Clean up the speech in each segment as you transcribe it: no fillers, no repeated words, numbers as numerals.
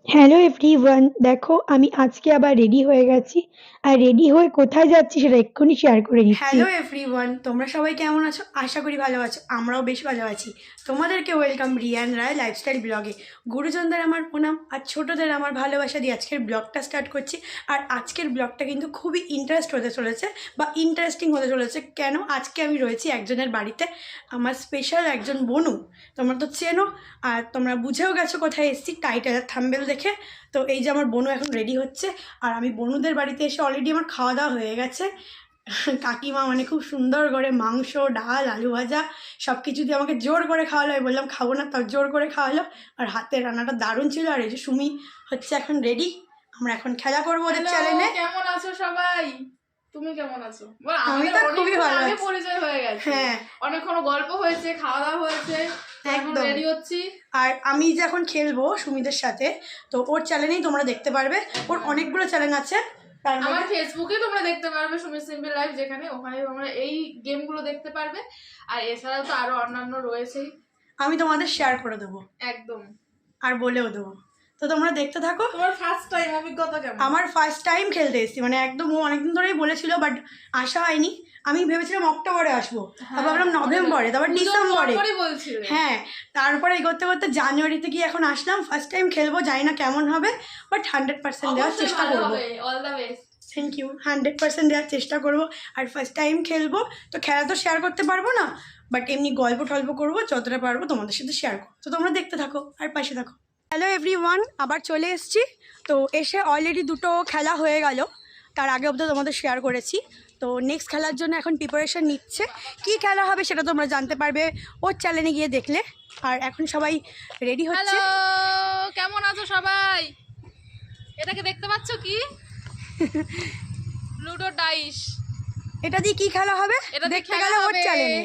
Hello everyone, দেখো আমি আজকে আবার রেডি হয়ে গেছি। আর রেডি হয়ে কোথায় যাচ্ছি সেটা এক্ষুনি শেয়ার করে দিচ্ছি। হ্যালো এভরিওয়ান, তোমরা সবাই কেমন আছো? আশা করি ভালো আছো। আমরাও বেশ ভালো আছি। তোমাদেরকে ওয়েলকাম রিয়ান রায় লাইফস্টাইল ব্লগে। গুরুজনদের আমার প্রণাম আর ছোটদের আমার ভালোবাসা দিয়ে আজকের ব্লগটা স্টার্ট করছি। আর আজকের ব্লগটা কিন্তু খুবই হতে চলেছে বা ইন্টারেস্টিং হতে চলেছে। কেন? আজকে আমি রয়েছি একজনের বাড়িতে, আমার স্পেশাল একজন বনু। তোমরা তো চেনো আর তোমরা বুঝেও গেছো কোথায় এসেছি টাইটেল থাম্বেল দেখে। তো এই যে আমার বনু এখন রেডি হচ্ছে, আর আমি বনুদের বাড়িতে এসে অলরেডি আমার খাওয়া দাওয়া হয়ে গেছে। কাকিমা মানে খুব সুন্দর করে মাংস, ডাল, আলু ভাজা সব কিছু দিয়ে আমাকে জোর করে খাওয়ালো। আমি বললাম খাবো না, তাও জোর করে খাওয়ালো। আর হাতের রান্নাটা দারুণ ছিল। আর এই যে সুমি হচ্ছে এখন রেডি, আমরা এখন খেলা করবো ওদের চ্যানেলে। কেমন আছো সবাই? তুমি কেমন আছো? আমি তো খুবই ভালো আছি। পরিচয় হয়ে গেছে। হ্যাঁ, অনেকক্ষণ গল্প হয়েছে, খাওয়া দাওয়া হয়েছে, এখন একদম রেডি হচ্ছি। আর আমি যে এখন খেলবো সুমিদের সাথে, তো ওর চ্যানেলেই তোমরা দেখতে পারবে। ওর অনেকগুলো চ্যানেল আছে। আমার ফেসবুকে তোমরা দেখতে পারবে সুমি সিম্পল লাইফ, যেখানে ওখানে তোমরা এই গেমগুলো দেখতে পারবে। আর এছাড়াও তো আরো অন্যান্য রয়েছেই, আমি তোমাদের শেয়ার করে দেবো একদম, আর বলেও দেবো। তো তোমরা দেখতে থাকো। তোমার ফার্স্ট টাইম অভিজ্ঞতা কেমন? আমার ফার্স্ট টাইম খেলতে এসেছি, মানে একদম ও অনেকদিন ধরেই বলেছিল, বাট আসা হয়নি। আমি ভেবেছিলাম অক্টোবরে আসবো, তারপর ভাবলাম নভেম্বরে, তারপর ডিসেম্বরে। হ্যাঁ, তারপরে করতে করতে জানুয়ারিতে গিয়ে এখন আসলাম। ফার্স্ট টাইম খেলবো, জানি না কেমন হবে, বাট 100% দেওয়ার চেষ্টা করবো। All the best. Thank you. 100% দেওয়ার চেষ্টা করবো। আর ফার্স্ট টাইম খেলবো, তো খেলা তো শেয়ার করতে পারবো না, বাট এমনি গল্প টল্প করবো, যতটা পারবো তোমাদের সাথে শেয়ার করবো। তো তোমরা দেখতে থাকো আর পাশে থাকো। হ্যালো এভরিওয়ান, আবার চলে এসেছি। তো এসে অলরেডি দুটো খেলা হয়ে গেল, তার আগে অবধি তোমাদের শেয়ার করেছি। তো নেক্সট খেলার জন্য এখন প্রিপারেশন নিচ্ছে। কি খেলা হবে সেটা তোমরা জানতে পারবে ওর চ্যানেলে গিয়ে দেখলে। আর এখন সবাই রেডি হচ্ছে। কেমন আছো সবাই? এটাকে দেখতে পাচ্ছ কি? Ludo dice. এটা দিয়ে কি খেলা হবে এটা দেখতে গেলে ওর চ্যানেলে।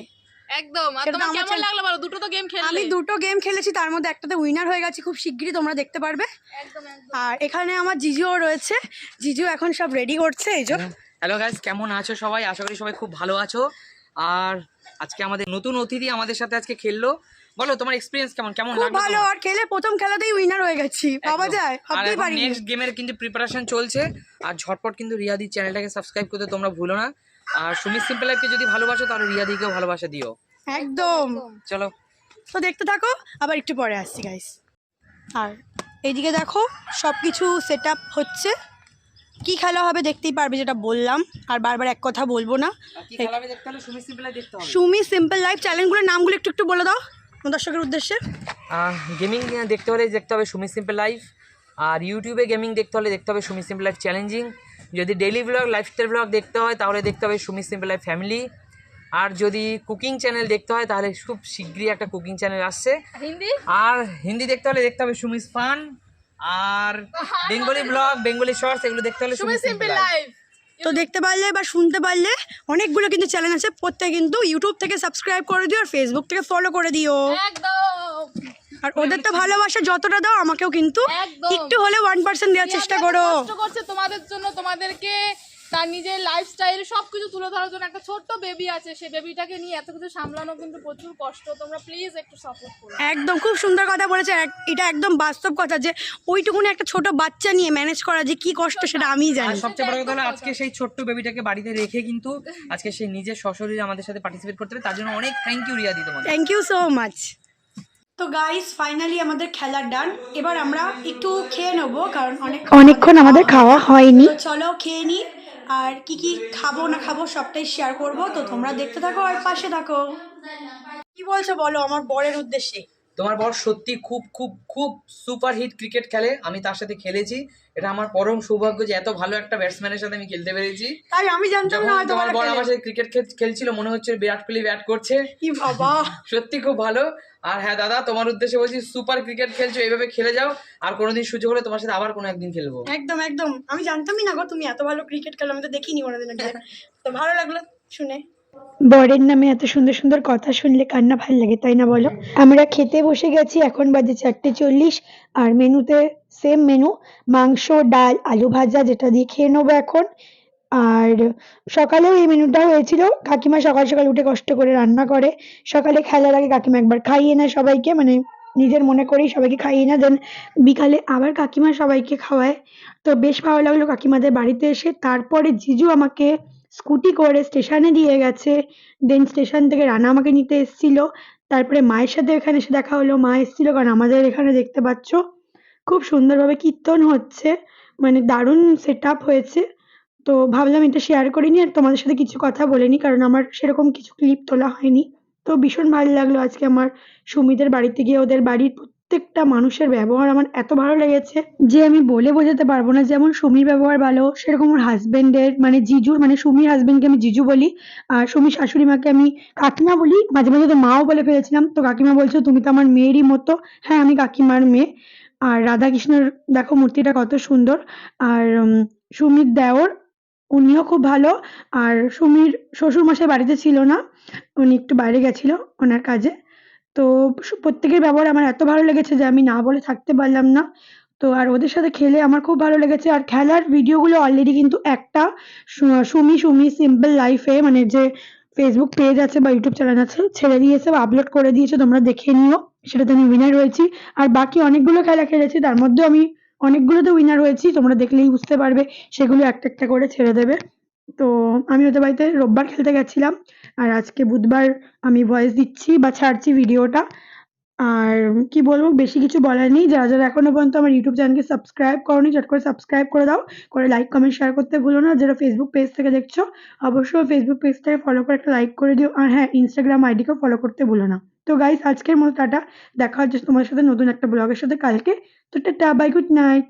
একদম। আর তোমার কেমন লাগলো বলো? দুটো তো গেম খেললে। আমি দুটো গেম খেলেছি, তার মধ্যে একটাতে উইনার হয়ে গেছি। খুব শিগগিরই তোমরা দেখতে পারবে। একদম একদম। আর এখানে আমার জিজুও রয়েছে, জিজু এখন সব রেডি করছে। এই যে হ্যালো গাইস, কেমন আছো সবাই? আশা করি সবাই খুব ভালো আছো। আর আজকে আমাদের নতুন অতিথি আমাদের সাথে আজকে খেললো। বলো তোমার এক্সপেরিয়েন্স কেমন কেমন খুব লাগলো? ভালো। আর খেলে প্রথম খেলাতেই উইনার হয়ে গেছি, ভাবা যায়? আর ভাবতেই পারিনি। নেক্সট গেমের কিন্তু প্রিপারেশন চলছে। আর ঝটপট কিন্তু রিয়াদির চ্যানেলটাকে সাবস্ক্রাইব করতে তোমরা ভুলো না। আর সুমি সিম্পল লাইফকে যদি ভালোবাসো তাহলে রিয়াদিকেও ভালোবাসা দিও। একদম। চলো তো দেখতে থাকো, আবার একটু পরে আসছি গাইস। আর এইদিকে দেখো সব কিছু সেট আপ হচ্ছে। কি খেলা হবে দেখতেই পারবে, যেটা বললাম। আর বারবার এক কথা বলবো না। কি খেলাবে দেখতে হলে সুমি সিম্পল লাইফ দেখতে হবে। সুমি সিম্পল লাইফ চ্যানেলগুলোর নামগুলো একটু একটু বলে দাও দর্শকের উদ্দেশ্যে। গেমিং দেখতে হলে দেখতে হবে সুমি সিম্পল লাইফ। আর ইউটিউবে গেমিং দেখতে হলে দেখতে হবে সুমি সিম্পল লাইফ চ্যালেঞ্জিং। যদি ডেইলি ব্লগ, লাইফস্টাইল ব্লগ দেখতে হয় তাহলে দেখতে হবে সুমি সিম্পল লাইফ ফ্যামিলি। আর যদি কুকিং চ্যানেল দেখতে হয় তাহলে খুব শীঘ্রই একটা কুকিং চ্যানেল আসছে। আর হিন্দি দেখতে হলে দেখতে হবে সুমিস ফান। আর বেঙ্গলি ব্লগ, বেঙ্গলি শর্টস, এগুলো দেখতে হলে সুমি সিম্পল লাইফ। তো দেখতে পারলে বা শুনতে পারলে অনেকগুলো কিন্তু চ্যানেল আছে, প্রত্যেকে কিন্তু ইউটিউব থেকে সাবস্ক্রাইব করে দিও আর ফেসবুক থেকে ফলো করে দিও। একদম। আর ওদের তো ভালোবাসা যতটা দাও আমাকেও কিন্তু একটু হলে 1% দেওয়ার চেষ্টা করো। কষ্ট করছে তোমাদের জন্য, তোমাদেরকে তার নিজের লাইফস্টাইল সবকিছু তুলে ধরার জন্য। একটা ছোট্ট বেবি আছে, সেই বেবিটাকে নিয়ে এত কিছু সামলানো কিন্তু প্রচুর কষ্ট। তোমরা প্লিজ একটু সাপোর্ট করো। একদম খুব সুন্দর কথা বলেছে। এটা একদম বাস্তব কথা যে ওইটুকুনি একটা ছোট বাচ্চা নিয়ে ম্যানেজ করা যে কি কষ্ট সেটা আমিই আর জানি। সবচেয়ে বড় কথা হলো আজকে সেই ছোট্ট বেবিটাকে বাড়িতে রেখে কিন্তু আজকে সেই নিজের সশরীরে আমাদের সাথে পার্টিসিপেট করতে হবে। তার জন্য অনেক থ্যাংক ইউ রিয়াদি তোমাকে। Thank you so much. তো গাইস ফাইনালি আমাদের খেলা ডান। এবার আমরা একটু খেয়ে নেবো, কারণ অনেকক্ষণ আমাদের খাওয়া হয়নি। তো চলো খেয়ে নিই। আর কি কি খাবো না খাবো সবটাই শেয়ার করব। তো তোমরা দেখতে থাকো আর পাশে থাকো। কি বলছো বলো আমার বরের উদ্দেশ্যে? তোমার বর সত্যি খুব খুব খুব সুপার হিট ক্রিকেট খেলে। আমি তার সাথে খেলেছি। এটা আমার পরম সৌভাগ্য যে এত ভালো একটা ব্যাটসম্যানের সাথে আমি খেলতে পেরেছি। তাই আমি জানতাম না। যখন তোমার বর আমার সাথে ক্রিকেট খেলছিল মনে হচ্ছে বিরাট কোহলি ব্যাট করছে। কি বাবা, সত্যি খুব ভালো। আর হ্যাঁ দাদা, তোমার উদ্দেশ্যে বলছি সুপার ক্রিকেট খেলছো, এইভাবে খেলে যাও। আর কোনোদিন সুযোগ হলে তোমার সাথে আবার কোনো একদিন খেলবো। একদম একদম। আমি জানতামই না গো তুমি এত ভালো ক্রিকেট খেলো, আমি তো দেখিনি কোনোদিন আগে। তো ভালো লাগলো শুনে। বরের নামে এত সুন্দর সুন্দর কথা শুনলে কার না ভাল লাগে, তাই না বলো? আমরা খেতে বসে গেছি, এখন বাজে 4:40। আর মেনুতে সেম মেনু, মাংস, ডাল, আলু ভাজা, যেটা দিয়ে খেয়ে নেবো এখন। আর সকালেও এই মেনুটা হয়েছিল। কাকিমা সকাল সকাল উঠে কষ্ট করে রান্না করে। সকালে খেলার আগে কাকিমা একবার খাইয়ে নেয় সবাইকে, মানে নিজের মনে করেই সবাইকে খাইয়ে না, দেন বিকালে আবার কাকিমা সবাইকে খাওয়ায়। তো বেশ ভালো লাগলো কাকিমাদের বাড়িতে এসে। তারপরে জিজু আমাকে স্কুটি করে স্টেশনে দিয়ে গেছে। দেন স্টেশন থেকে রানা আমাকে নিতে এসেছিল। তারপরে মায়ের সাথে এখানে এসে দেখা হলো। মা এসেছিল কারণ আমাদের এখানে দেখতে পাচ্ছ খুব সুন্দরভাবে কীর্তন হচ্ছে। মানে দারুণ সেটআপ হয়েছে। তো ভাবলাম এটা শেয়ার করে নিই আর তোমাদের সাথে কিছু কথা বলে নিই, কারণ আমার সেরকম কিছু ক্লিপ তোলা হয়নি। তো ভীষণ ভালো লাগলো আজকে আমার সুমিদের বাড়িতে গিয়ে। ওদের বাড়ির প্রত্যেকটা মানুষের ব্যবহার আমার এত ভালো লেগেছে যে আমি বলে বোঝাতে পারবো না। যেমন সুমির ব্যবহার ভালো, সেরকম ওর হাজবেন্ডের মানে জিজুর, মানে সুমির হাজবেন্ডকে আমি জিজু বলি, আর সুমির শাশুড়ি মাকে আমি কাকিমা বলি। মাঝে মাঝে তো মাও বলে ফেলেছিলাম। তো কাকিমা বলছে তুমি তো আমার মেয়েরই মতো। হ্যাঁ, আমি কাকিমার মেয়ে। আর রাধাকৃষ্ণের দেখো মূর্তিটা কত সুন্দর। আর সুমির দেওর, উনিও খুব ভালো। আর সুমির শ্বশুরমশাই বাড়িতে ছিল না, উনি একটু বাইরে গেছিল ওনার কাজে। তো প্রত্যেকের ব্যবহার আমার এত ভালো লেগেছে যে আমি না বলে থাকতে পারলাম না। তো আর ওদের সাথে খেলে আমার খুব ভালো লেগেছে। আর খেলার ভিডিওগুলো অলরেডি কিন্তু একটা সুমি সিম্পল লাইফে, মানে যে ফেসবুক পেজ আছে বা ইউটিউব চ্যানেল আছে, ছেড়ে দিয়েছে বা আপলোড করে দিয়েছে, তোমরা দেখে নিও। সেটাতে আমি উইনার হয়েছি। আর বাকি অনেকগুলো খেলা খেলেছি, তার মধ্যেও আমি অনেকগুলোতে উইনার হয়েছি। তোমরা দেখলেই বুঝতে পারবে, সেগুলো একটা একটা করে ছেড়ে দেবে। তো আমি ওদের বাড়িতে রোববার খেলতে গেছিলাম, আর আজকে বুধবার আমি ভয়েস দিচ্ছি বা ছাড়ছি ভিডিওটা। আর কি বলবো, বেশি কিছু বলার নেই। যারা যারা এখনো পর্যন্ত আমার ইউটিউব চ্যানেলকে সাবস্ক্রাইব করোনি, চট করে সাবস্ক্রাইব করে দাও। করে লাইক কমেন্ট শেয়ার করতে ভুলো না। যারা ফেসবুক পেজ থেকে দেখছো, অবশ্যই ফেসবুক পেজটাকে ফলো করে একটা লাইক করে দিও। আর হ্যাঁ, ইনস্টাগ্রাম আইডিকেও ফলো করতে ভুলো না। তো গাইস, আজকের মতো টাটা। দেখা হচ্ছে তোমার সাথে নতুন একটা ব্লগের সাথে কালকে। তো টাটা, বাই, গুড নাইট।